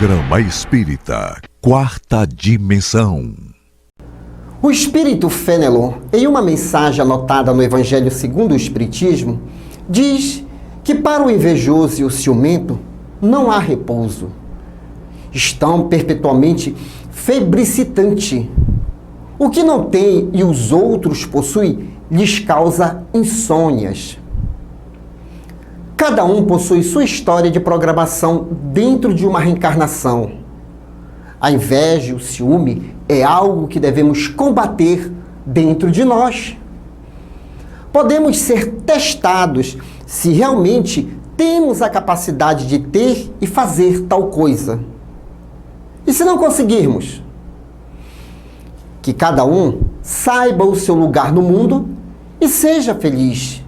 Programa Espírita, Quarta Dimensão. O Espírito Fénelon, em uma mensagem anotada no Evangelho segundo o Espiritismo, diz que para o invejoso e o ciumento não há repouso. Estão perpetuamente febricitante. O que não tem e os outros possuem lhes causa insônias. Cada um possui sua história de programação dentro de uma reencarnação. A inveja e o ciúme é algo que devemos combater dentro de nós. Podemos ser testados se realmente temos a capacidade de ter e fazer tal coisa. E se não conseguirmos? Que cada um saiba o seu lugar no mundo e seja feliz.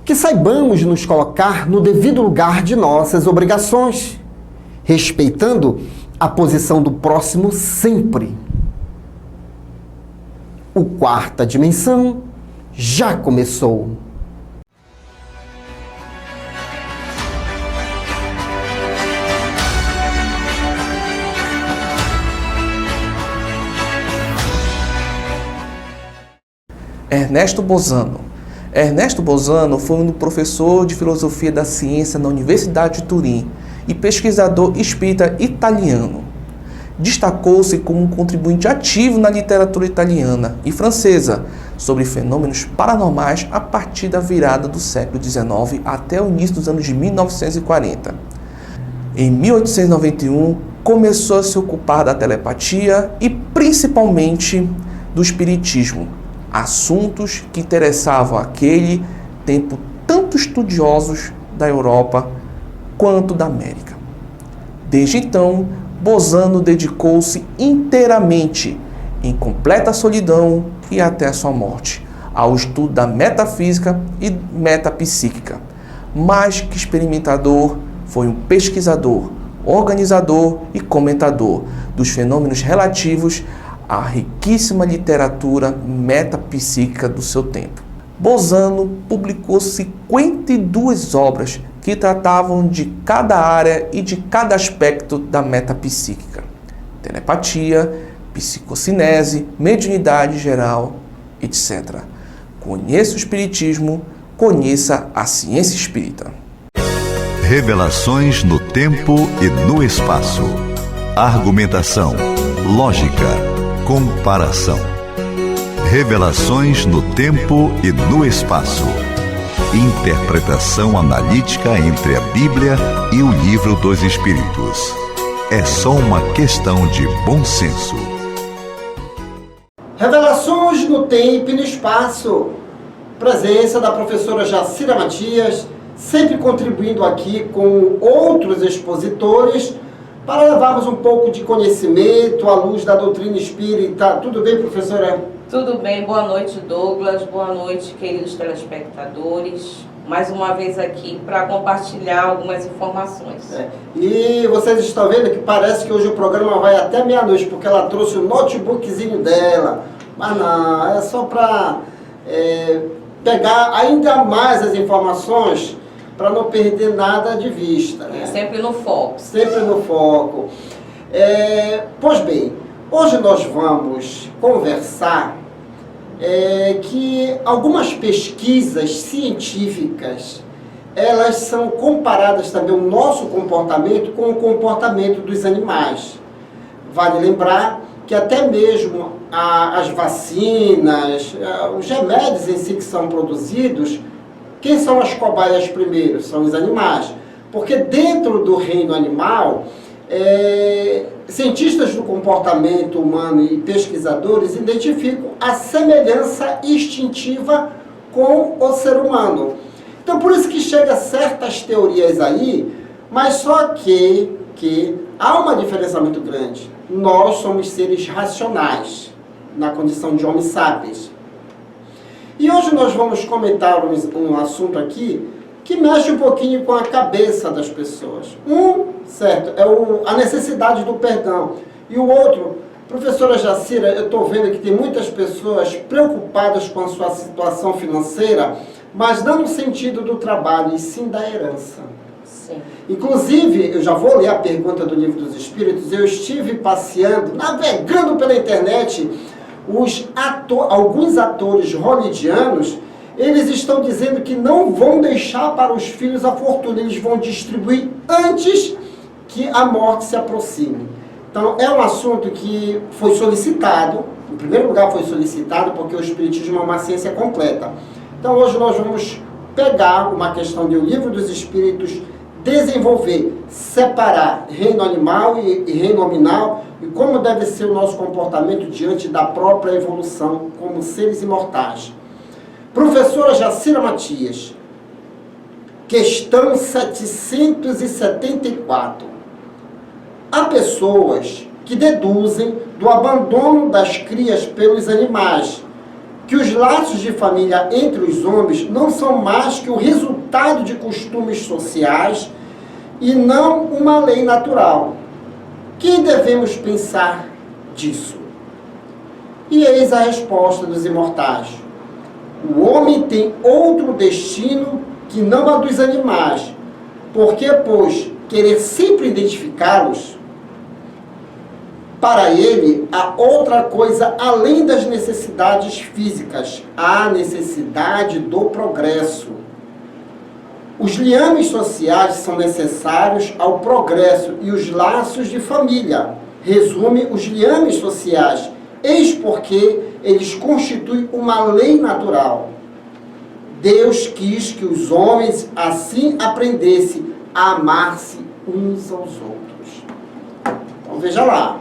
Que saibamos nos colocar no devido lugar de nossas obrigações, respeitando a posição do próximo sempre. O Quarta Dimensão já começou. Ernesto Bozano. Ernesto Bozano foi um professor de filosofia da ciência na Universidade de Turim e pesquisador espírita italiano. Destacou-se como um contribuinte ativo na literatura italiana e francesa sobre fenômenos paranormais a partir da virada do século XIX até o início dos anos de 1940. Em 1891, começou a se ocupar da telepatia e principalmente do espiritismo, assuntos que interessavam àquele tempo tanto estudiosos da Europa quanto da América. Desde então, Bozano dedicou-se inteiramente, em completa solidão e até a sua morte, ao estudo da metafísica e metapsíquica. Mais que experimentador, foi um pesquisador, organizador e comentador dos fenômenos relativos à riquíssima literatura metapsíquica do seu tempo. Bozano publicou 52 obras que tratavam de cada área e de cada aspecto da metapsíquica: telepatia, psicocinese, mediunidade geral, etc. Conheça o espiritismo, conheça a ciência espírita. Revelações no tempo e no espaço. Argumentação, lógica, comparação. Revelações no tempo e no espaço. Interpretação analítica entre a Bíblia e o Livro dos Espíritos. É só uma questão de bom senso. Revelações no tempo e no espaço. Presença da professora Jacira Matias, sempre contribuindo aqui com outros expositores para levarmos um pouco de conhecimento à luz da doutrina espírita. Tudo bem, professora? Tudo bem, boa noite, Douglas, boa noite, queridos telespectadores. Mais uma vez aqui para compartilhar algumas informações. E vocês estão vendo que parece que hoje o programa vai até meia-noite, porque ela trouxe o notebookzinho dela. Mas não, é só para pegar ainda mais as informações, para não perder nada de vista. Né? Sempre no foco. Sempre no foco. Pois bem, hoje nós vamos conversar que algumas pesquisas científicas, elas são comparadas também o nosso comportamento com o comportamento dos animais. Vale lembrar que até mesmo as vacinas, os remédios em si que são produzidos, quem são as cobaias primeiro? São os animais. Porque dentro do reino animal, cientistas do comportamento humano e pesquisadores identificam a semelhança instintiva com o ser humano. Então, por isso que chega certas teorias aí, mas só que há uma diferença muito grande. Nós somos seres racionais, na condição de homens sábios. E hoje nós vamos comentar um assunto aqui que mexe um pouquinho com a cabeça das pessoas. Certo, é a necessidade do perdão. E o outro, professora Jacira, eu estou vendo que tem muitas pessoas preocupadas com a sua situação financeira, mas não no sentido do trabalho, e sim da herança. Sim. Inclusive, eu já vou ler a pergunta do Livro dos Espíritos, eu estive passeando, navegando pela internet, alguns atores hollywoodianos, eles estão dizendo que não vão deixar para os filhos a fortuna, eles vão distribuir antes que a morte se aproxime. Então, é um assunto que foi solicitado, em primeiro lugar foi solicitado porque o Espiritismo é uma ciência completa. Então, hoje nós vamos pegar uma questão do Livro dos Espíritos, desenvolver, separar reino animal e reino nominal e como deve ser o nosso comportamento diante da própria evolução como seres imortais. Professora Jacira Matias, questão 774. Há pessoas que deduzem do abandono das crias pelos animais que os laços de família entre os homens não são mais que o resultado de costumes sociais e não uma lei natural. Que devemos pensar disso? E eis a resposta dos imortais. O homem tem outro destino que não a dos animais, porque, pois, querer sempre identificá-los, para ele, há outra coisa além das necessidades físicas, há a necessidade do progresso. Os liames sociais são necessários ao progresso e os laços de família. Resume os liames sociais, eis porque eles constituem uma lei natural. Deus quis que os homens assim aprendessem a amar-se uns aos outros. Então, veja lá.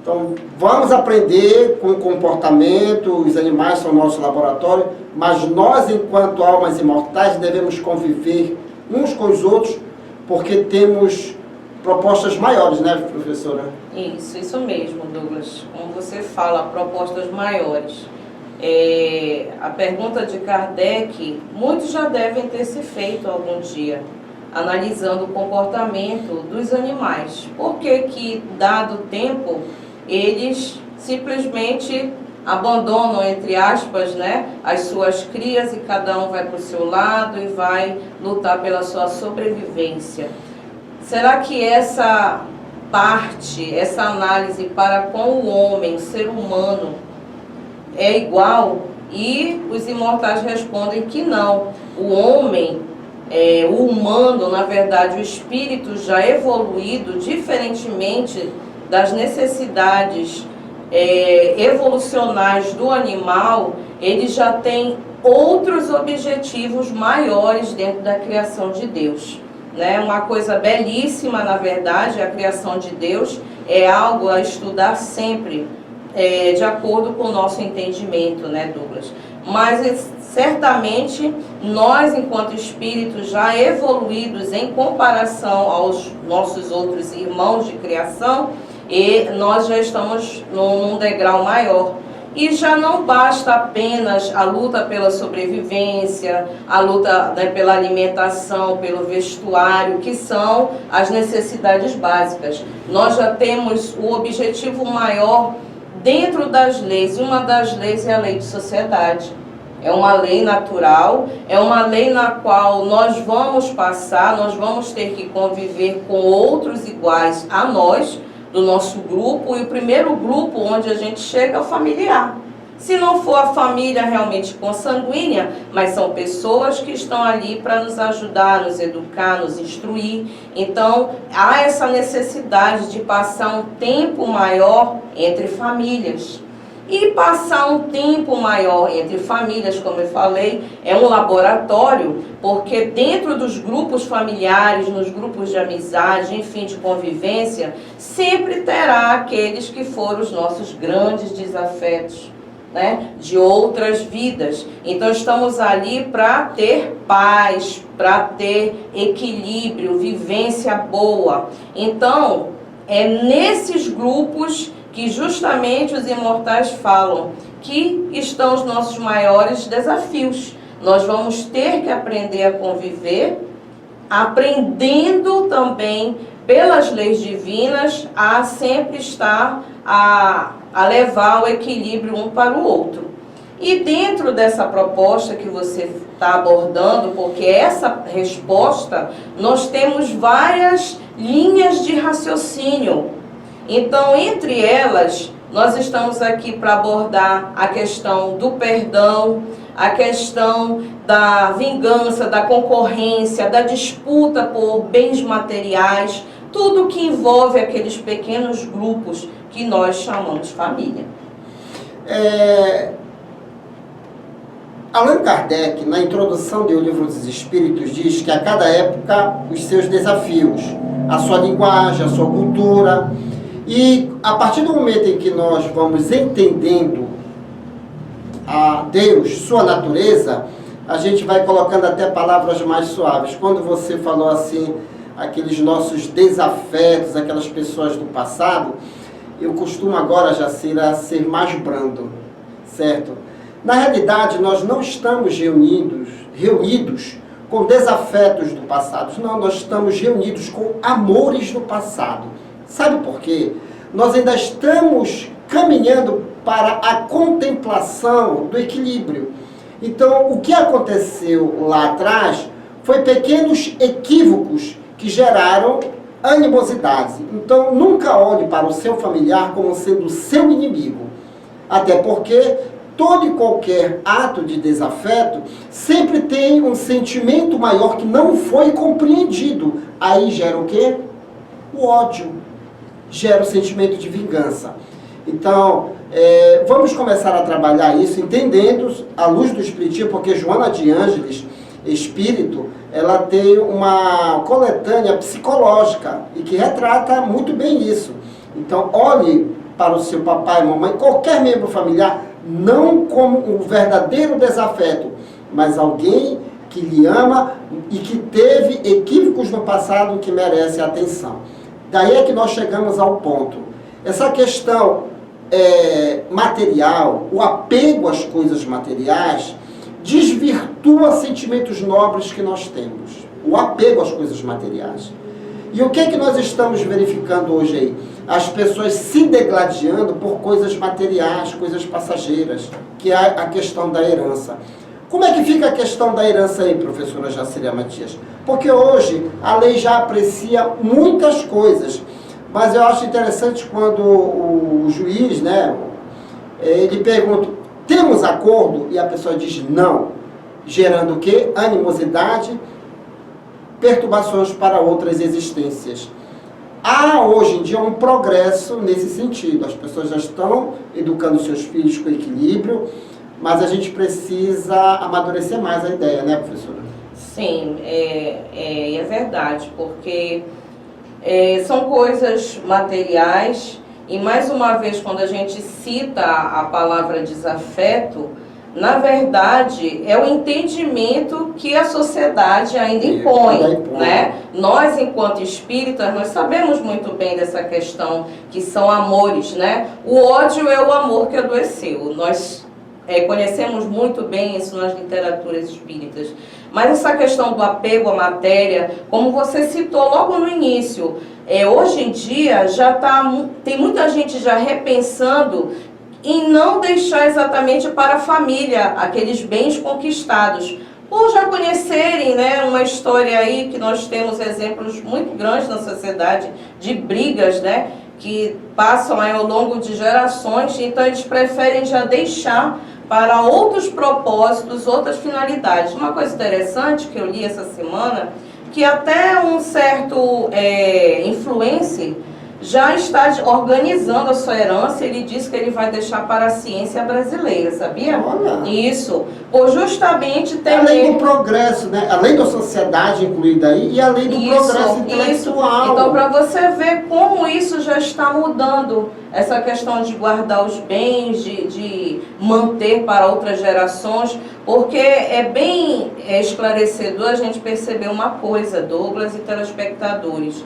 Então, vamos aprender com o comportamento, os animais são nosso laboratório, mas nós, enquanto almas imortais, devemos conviver uns com os outros, porque temos propostas maiores, né, professora? Isso mesmo, Douglas. Como você fala, propostas maiores. A pergunta de Kardec, muitos já devem ter se feito algum dia, analisando o comportamento dos animais. Por que, dado tempo, eles simplesmente abandonam, entre aspas, né, as suas crias e cada um vai para o seu lado e vai lutar pela sua sobrevivência? Será que essa parte, essa análise para com o homem, o ser humano, é igual? E os imortais respondem que não. O homem, o humano, na verdade, o espírito já evoluído, diferentemente das necessidades evolucionais do animal, ele já tem outros objetivos maiores dentro da criação de Deus. Né? Uma coisa belíssima, na verdade, a criação de Deus é algo a estudar sempre, de acordo com o nosso entendimento, né, Douglas? Mas certamente nós, enquanto espíritos já evoluídos em comparação aos nossos outros irmãos de criação, e nós já estamos num degrau maior. E já não basta apenas a luta pela sobrevivência, a luta, né, pela alimentação, pelo vestuário, que são as necessidades básicas. Nós já temos o objetivo maior dentro das leis. Uma das leis é a lei de sociedade. É uma lei natural, é uma lei na qual nós vamos passar, nós vamos ter que conviver com outros iguais a nós, do nosso grupo, e o primeiro grupo onde a gente chega é o familiar. Se não for a família realmente consanguínea, mas são pessoas que estão ali para nos ajudar, nos educar, nos instruir. Então, há essa necessidade de passar um tempo maior entre famílias. E passar um tempo maior entre famílias, como eu falei, é um laboratório, porque dentro dos grupos familiares, nos grupos de amizade, enfim, de convivência, sempre terá aqueles que foram os nossos grandes desafetos, né, de outras vidas. Então, estamos ali para ter paz, para ter equilíbrio, vivência boa. Então, é nesses grupos que justamente os imortais falam que estão os nossos maiores desafios. Nós vamos ter que aprender a conviver, aprendendo também pelas leis divinas a sempre estar a levar o equilíbrio um para o outro. E dentro dessa proposta que você está abordando, porque essa resposta, nós temos várias linhas de raciocínio. Então, entre elas, nós estamos aqui para abordar a questão do perdão, a questão da vingança, da concorrência, da disputa por bens materiais, tudo que envolve aqueles pequenos grupos que nós chamamos família. Allan Kardec, na introdução do Livro dos Espíritos, diz que a cada época os seus desafios, a sua linguagem, a sua cultura, e a partir do momento em que nós vamos entendendo a Deus, sua natureza, a gente vai colocando até palavras mais suaves. Quando você falou assim, aqueles nossos desafetos, aquelas pessoas do passado, eu costumo agora, Jacira, ser mais brando, certo? Na realidade, nós não estamos reunidos com desafetos do passado. Não, nós estamos reunidos com amores do passado. Sabe por quê? Nós ainda estamos caminhando para a contemplação do equilíbrio. Então, o que aconteceu lá atrás foi pequenos equívocos que geraram animosidades. Então, nunca olhe para o seu familiar como sendo seu inimigo. Até porque todo e qualquer ato de desafeto sempre tem um sentimento maior que não foi compreendido. Aí gera o quê? O ódio. Gera o sentimento de vingança. Então, vamos começar a trabalhar isso, entendendo à luz do Espiritismo, porque Joana de Ângeles, espírito, ela tem uma coletânea psicológica e que retrata muito bem isso. Então, olhe para o seu papai e mamãe, qualquer membro familiar, não como um verdadeiro desafeto, mas alguém que lhe ama e que teve equívocos no passado que merece atenção. Daí é que nós chegamos ao ponto. Essa questão material, o apego às coisas materiais, desvirtua sentimentos nobres que nós temos. O apego às coisas materiais. E o que é que nós estamos verificando hoje aí? As pessoas se degladiando por coisas materiais, coisas passageiras, que é a questão da herança. Como é que fica a questão da herança aí, professora Jacira Matias? Porque hoje a lei já aprecia muitas coisas, mas eu acho interessante quando o juiz, né, ele pergunta, temos acordo? E a pessoa diz não, gerando o quê? Animosidade, perturbações para outras existências. Há hoje em dia um progresso nesse sentido, as pessoas já estão educando seus filhos com equilíbrio, mas a gente precisa amadurecer mais a ideia, né, professora? Sim, é verdade, porque são coisas materiais e, mais uma vez, quando a gente cita a palavra desafeto, na verdade, é o entendimento que a sociedade ainda impõe, né? Nós, enquanto espíritas, nós sabemos muito bem dessa questão que são amores, né? O ódio é o amor que adoeceu. Nós conhecemos muito bem isso nas literaturas espíritas. Mas essa questão do apego à matéria, como você citou logo no início, hoje em dia tem muita gente já repensando em não deixar exatamente para a família aqueles bens conquistados. Por já conhecerem, né, uma história aí que nós temos exemplos muito grandes na sociedade de brigas, né, que passam aí ao longo de gerações, então eles preferem já deixar para outros propósitos, outras finalidades. Uma coisa interessante que eu li essa semana, que até um certo influencer já está organizando a sua herança. Ele disse que ele vai deixar para a ciência brasileira, sabia? Olha. Isso, por justamente ter... Além do progresso, né? Além da sociedade incluída aí, e além do progresso intelectual. Então, para você ver como isso já está mudando, essa questão de guardar os bens, de manter para outras gerações, porque é bem esclarecedor a gente perceber uma coisa, Douglas e telespectadores.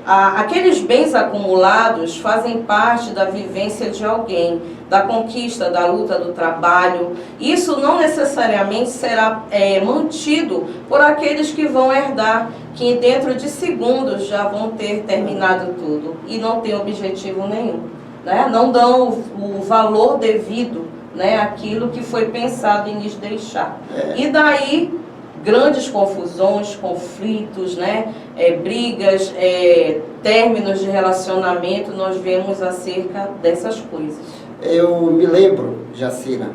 Aqueles bens acumulados fazem parte da vivência de alguém, da conquista, da luta, do trabalho. Isso não necessariamente será mantido por aqueles que vão herdar, que dentro de segundos já vão ter terminado tudo e não tem objetivo nenhum, né? Não dão o valor devido né, aquilo que foi pensado em lhes deixar. E daí, grandes confusões, conflitos, né, brigas, términos de relacionamento, nós vemos acerca dessas coisas. Eu me lembro, Jacira,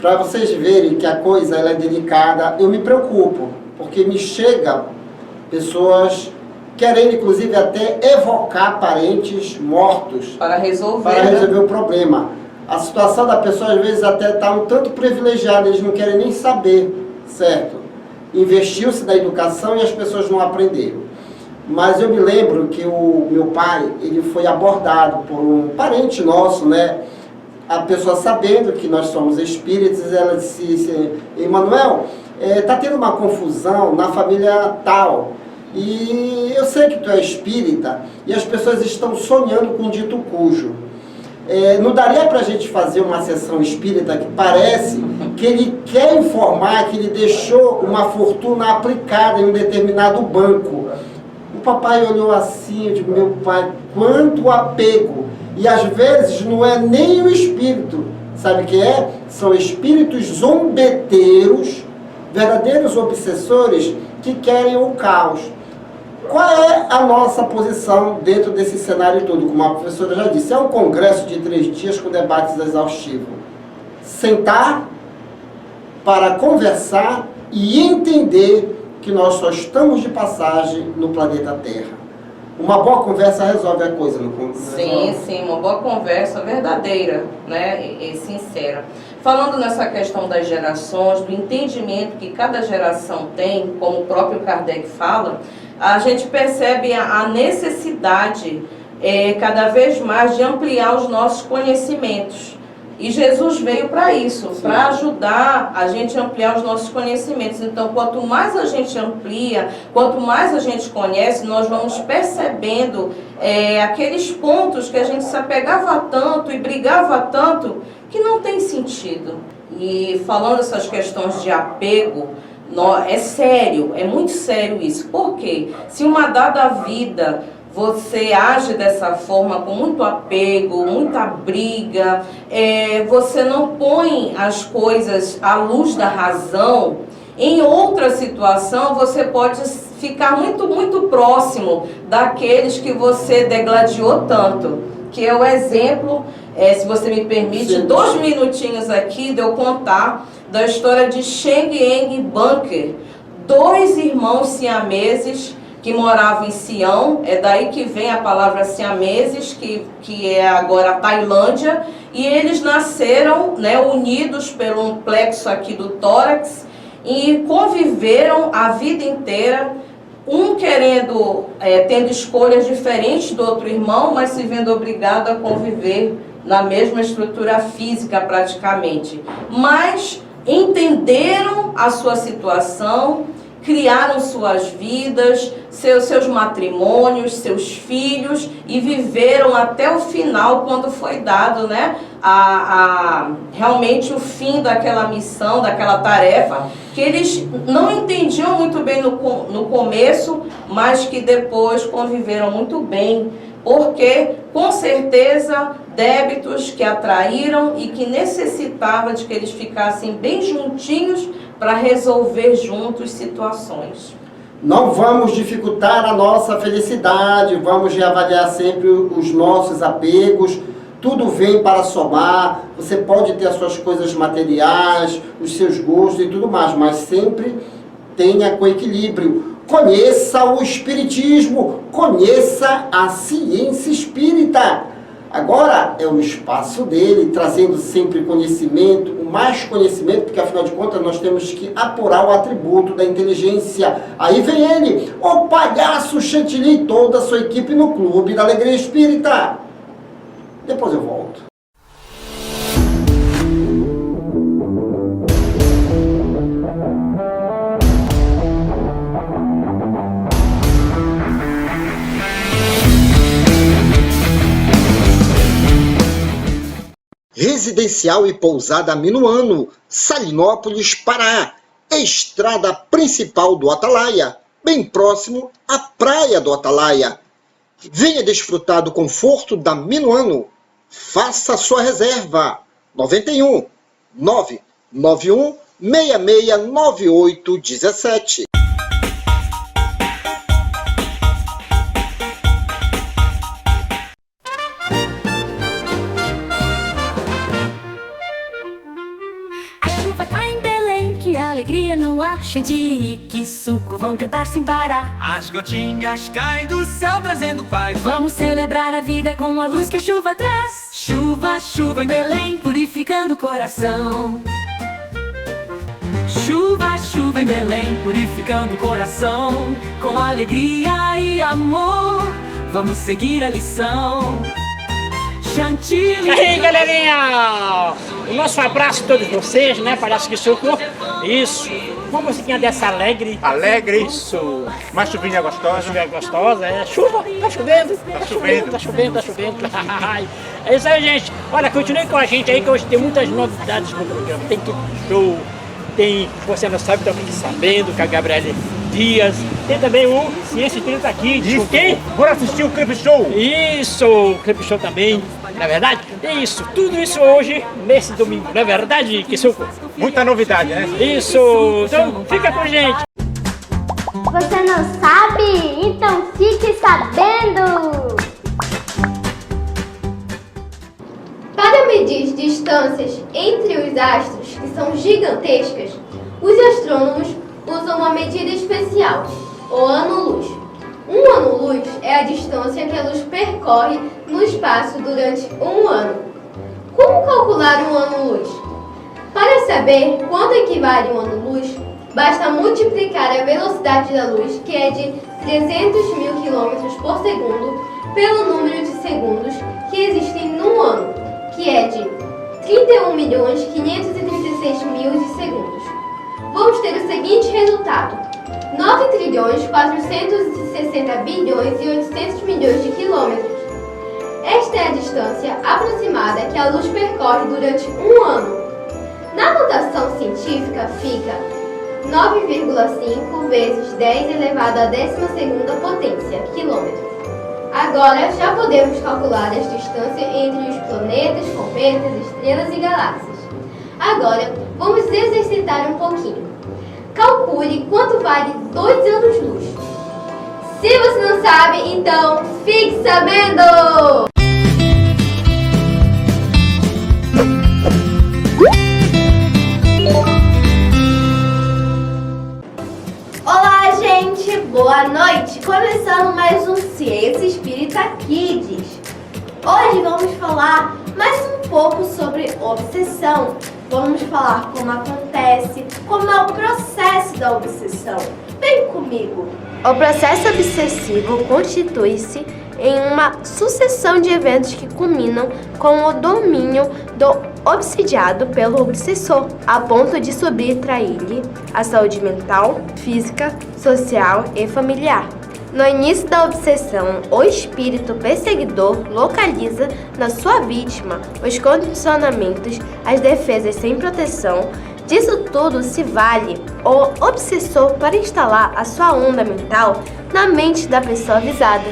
para vocês verem que a coisa ela é delicada, eu me preocupo, porque me chega pessoas querendo, inclusive, até evocar parentes mortos para resolver o problema. A situação da pessoa, às vezes, até está um tanto privilegiada, eles não querem nem saber, certo? Investiu-se na educação e as pessoas não aprenderam. Mas eu me lembro que o meu pai, ele foi abordado por um parente nosso, né? A pessoa sabendo que nós somos espíritas, ela disse, Emanuel, está tendo uma confusão na família tal, e eu sei que tu é espírita, e as pessoas estão sonhando com dito cujo. Não daria para a gente fazer uma sessão espírita que parece que ele quer informar que ele deixou uma fortuna aplicada em um determinado banco. O papai olhou assim, eu digo, meu pai, quanto apego! E às vezes não é nem o espírito, sabe o que é? São espíritos zombeteiros, verdadeiros obsessores que querem o caos. Qual é a nossa posição dentro desse cenário todo? Como a professora já disse, é um congresso de 3 dias com debates exaustivos. Sentar para conversar e entender que nós só estamos de passagem no planeta Terra. Uma boa conversa resolve a coisa, não? Sim, uma boa conversa verdadeira, né, e sincera. Falando nessa questão das gerações, do entendimento que cada geração tem, como o próprio Kardec fala, a gente percebe a necessidade cada vez mais de ampliar os nossos conhecimentos. E Jesus veio para isso, para ajudar a gente a ampliar os nossos conhecimentos. Então, quanto mais a gente amplia, quanto mais a gente conhece, nós vamos percebendo aqueles pontos que a gente se apegava tanto e brigava tanto, que não tem sentido. E falando essas questões de apego, é sério, é muito sério isso. Por quê? Se uma dada vida você age dessa forma, com muito apego, muita briga, você não põe as coisas à luz da razão, em outra situação você pode ficar muito, muito próximo daqueles que você degladiou tanto. Que é o exemplo, se você me permite, Sim. 2 minutinhos aqui de eu contar da história de Cheng Eng Bunker, 2 irmãos siameses que moravam em Sião, é daí que vem a palavra siameses, que é agora a Tailândia, e eles nasceram, né, unidos pelo um plexo aqui do tórax, e conviveram a vida inteira, um tendo escolhas diferentes do outro irmão, mas se vendo obrigado a conviver na mesma estrutura física praticamente. Mas entenderam a sua situação, criaram suas vidas, seus matrimônios, seus filhos, e viveram até o final, quando foi dado, né, realmente o fim daquela missão, daquela tarefa, que eles não entendiam muito bem no começo, mas que depois conviveram muito bem, porque, com certeza, débitos que atraíram e que necessitava de que eles ficassem bem juntinhos para resolver juntos situações. Não vamos dificultar a nossa felicidade, vamos reavaliar sempre os nossos apegos. Tudo vem para somar, você pode ter as suas coisas materiais, os seus gostos e tudo mais, mas sempre tenha com equilíbrio. Conheça o espiritismo, conheça a ciência espírita. Agora é o espaço dele, trazendo sempre conhecimento, o mais conhecimento, porque afinal de contas nós temos que apurar o atributo da inteligência. Aí vem ele, o palhaço Chantilly e toda a sua equipe no Clube da Alegria Espírita. Depois eu volto. Residencial e pousada Minuano, Salinópolis, Pará. Estrada principal do Atalaia, bem próximo à praia do Atalaia. Venha desfrutar do conforto da Minuano. Faça sua reserva. 91 991 669817. Alegria no ar, cheio de que suco, vão cantar sem parar. As gotinhas caem do céu trazendo paz. Vamos celebrar a vida com a luz que a chuva traz. Chuva, chuva em Belém, purificando o coração. chuva, chuva em Belém, purificando o coração. Com alegria e amor, vamos seguir a lição. Chantilly. E aí, galerinha! O nosso abraço a todos vocês, né? Palhaço que suco. Isso. Uma musiquinha dessa alegre. Alegre. Isso. Uma chuvinha gostosa. Chuvinha gostosa, é. Chuva, tá chovendo. Tá chovendo. É isso aí, gente. Olha, continue com a gente aí, que hoje tem muitas novidades no programa. Tem clipe show, tem Você Não Sabe, Tá Sabendo, com a Gabriele Dias. Tem também o Ciência Espírita aqui. Isso. Quem? Bora assistir o clipe show. Isso, o clipe show também. Não é verdade? É isso, tudo isso hoje, nesse domingo. Não é verdade, que suco? Muita novidade, né? Isso, então fica com a gente. Você não sabe? Então fique sabendo! Para medir distâncias entre os astros, que são gigantescas, os astrônomos usam uma medida especial, o ano-luz. Um ano-luz é a distância que a luz percorre no espaço durante um ano. Como calcular um ano-luz? Para saber quanto equivale um ano-luz, basta multiplicar a velocidade da luz, que é de 300 mil km por segundo, pelo número de segundos que existem num ano, que é de 31.536.000 de segundos. Vamos ter o seguinte resultado: 9.460.800.000.000 de quilômetros. Esta é a distância aproximada que a luz percorre durante um ano. Na notação científica fica 9,5 vezes 10 elevado à 12ª potência, quilômetros. Agora já podemos calcular as distâncias entre os planetas, cometas, estrelas e galáxias. Agora vamos exercitar um pouquinho. Calcule quanto vale 2 anos-luz. Se você não sabe, então fique sabendo! Olá, gente! Boa noite! Começando mais um Ciência Espírita Kids. Hoje vamos falar mais um pouco sobre obsessão. Vamos falar como acontece, como é o processo da obsessão. Vem comigo! O processo obsessivo constitui-se em uma sucessão de eventos que culminam com o domínio do obsidiado pelo obsessor, a ponto de subtrair-lhe a saúde mental, física, social e familiar. No início da obsessão, o espírito perseguidor localiza na sua vítima os condicionamentos, as defesas sem proteção. Disso tudo se vale o obsessor para instalar a sua onda mental na mente da pessoa avisada.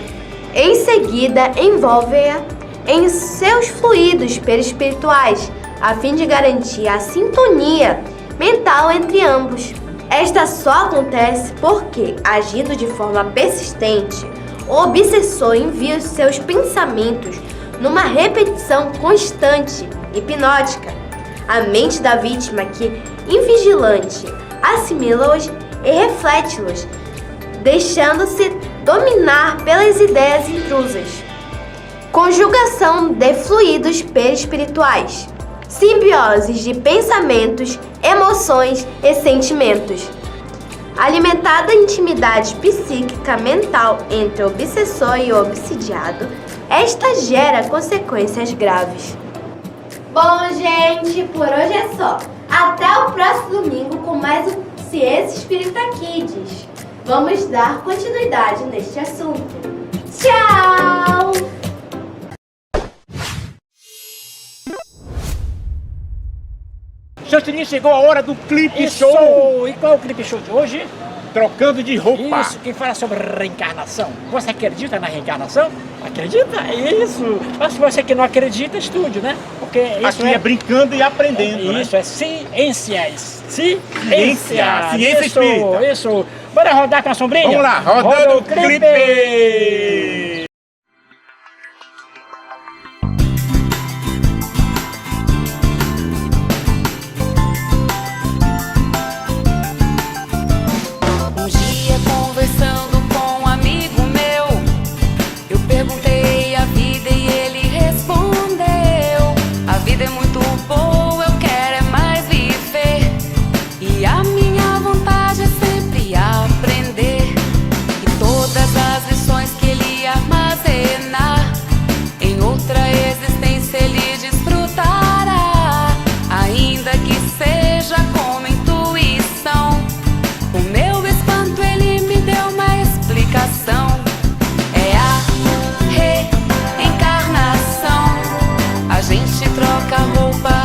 Em seguida, envolve-a em seus fluidos perispirituais, a fim de garantir a sintonia mental entre ambos. Esta só acontece porque, agindo de forma persistente, o obsessor envia os seus pensamentos numa repetição constante, hipnótica. A mente da vítima, que, invigilante, assimila-os e reflete-los, deixando-se dominar pelas ideias intrusas. Conjugação de fluidos perispirituais. Simbioses de pensamentos, emoções e sentimentos. Alimentada a intimidade psíquica mental entre o obsessor e o obsidiado, esta gera consequências graves. Bom, gente, por hoje é só. Até o próximo domingo com mais um Ciência Espírita Kids. Vamos dar continuidade neste assunto. Tchau! Chantilly, chegou a hora do clipe show. E qual é o clipe show de hoje? trocando de roupa. Isso, quem fala sobre reencarnação. Você acredita na reencarnação? Acredita? Isso. Mas se você que não acredita, estude, né? Porque isso Aqui é brincando e aprendendo, né? Isso, é ciências. Ciência Isso, espírita. Isso. Bora rodar com a sombrinha? Vamos lá, rodando o clipe! Um dia conversando com um amigo meu, eu perguntei a vida e ele respondeu: a vida é muito boa, eu quero é mais viver. E a minha vontade é sempre aprender. E todas as lições que ele armazenar, em outra existência ele desfrutará. Ainda que seja como intuição, o meu espanto ele me deu uma explicação. É a reencarnação. A gente troca roupa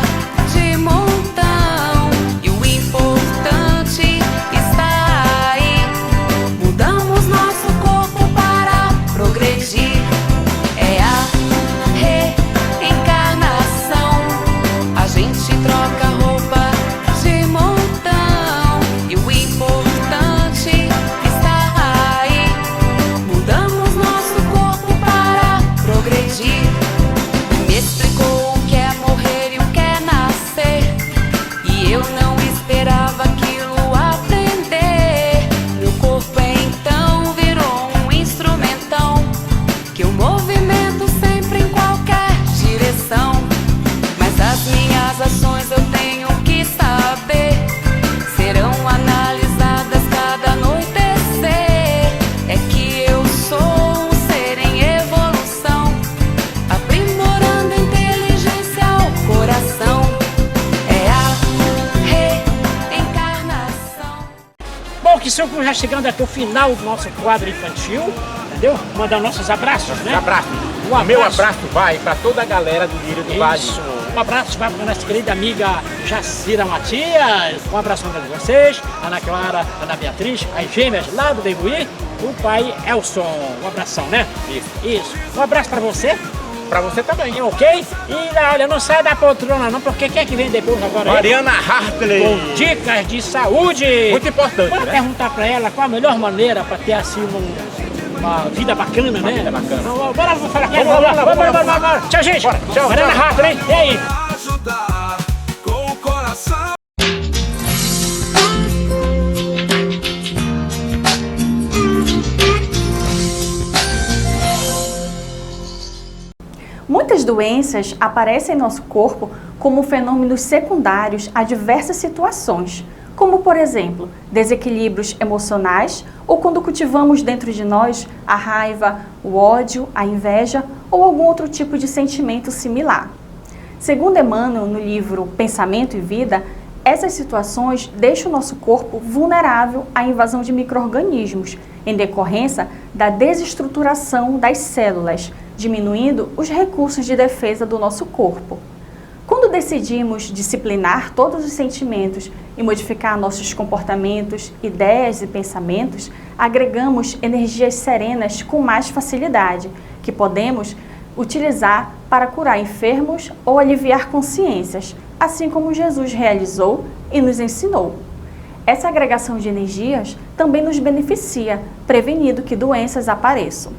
de montão e o importante está aí. Mudamos nosso corpo para progredir. É a reencarnação. A gente troca roupa de montão e o importante está aí. Mudamos nosso corpo para progredir. Me explicou o que é morrer e o que é nascer, e eu não esperava aquilo aprender. Meu corpo então virou um instrumentão, que eu movimento sempre em qualquer direção. Mas as minhas ações eu tenho que saber, serão analisadas cada anoitecer. É que eu sou um ser em evolução, aprimorando a inteligência ao coração. É a reencarnação. Bom, que estamos já chegando até o final do nosso quadro infantil, entendeu? Mandar nossos abraços, né? Abraço. Um O meu abraço vai para toda a galera do Lírio do Vale. Isso. Um abraço vai para a nossa querida amiga Jacira Matias. Um abraço para vocês, Ana Clara, Ana Beatriz, as gêmeas lá do Debuí, o pai Elson. Um abração, né? Isso. Um abraço para você. Pra você também. Ok? E olha, não sai da poltrona não, porque quem é que vem depois agora? Mariana Hartley. Com dicas de saúde. Muito importante, Vamos né? perguntar pra ela qual a melhor maneira pra ter assim uma vida bacana, né? vida bacana. Então, bora falar com ela. Vamos lá, Vamos vamos lá. lá. Tchau, gente. Bora. Tchau, Mariana tchau. Hartley, e aí? Ajudar com o coração. Muitas doenças aparecem em nosso corpo como fenômenos secundários a diversas situações, como, por exemplo, desequilíbrios emocionais ou quando cultivamos dentro de nós a raiva, o ódio, a inveja ou algum outro tipo de sentimento similar. Segundo Emmanuel, no livro Pensamento e Vida, essas situações deixam o nosso corpo vulnerável à invasão de micro-organismos, em decorrência da desestruturação das células, diminuindo os recursos de defesa do nosso corpo. Quando decidimos disciplinar todos os sentimentos e modificar nossos comportamentos, ideias e pensamentos, agregamos energias serenas com mais facilidade, que podemos utilizar para curar enfermos ou aliviar consciências, assim como Jesus realizou e nos ensinou. Essa agregação de energias também nos beneficia, prevenindo que doenças apareçam.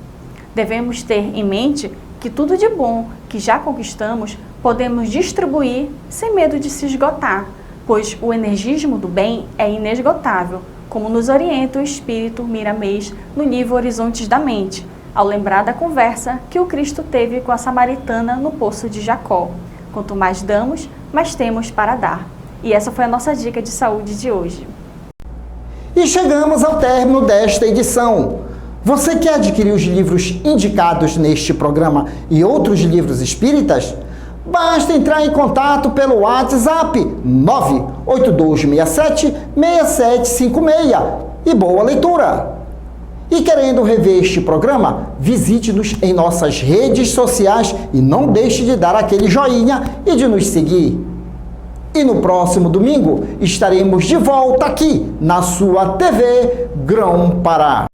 Devemos ter em mente que tudo de bom que já conquistamos podemos distribuir sem medo de se esgotar, pois o energismo do bem é inesgotável, como nos orienta o espírito Miramês no livro Horizontes da Mente, ao lembrar da conversa que o Cristo teve com a samaritana no poço de Jacó. Quanto mais damos, mais temos para dar. E essa foi a nossa dica de saúde de hoje. E chegamos ao término desta edição. Você quer adquirir os livros indicados neste programa e outros livros espíritas? Basta entrar em contato pelo WhatsApp 98267-6756 e boa leitura! E querendo rever este programa, visite-nos em nossas redes sociais e não deixe de dar aquele joinha e de nos seguir. E no próximo domingo estaremos de volta aqui na sua TV Grão-Pará.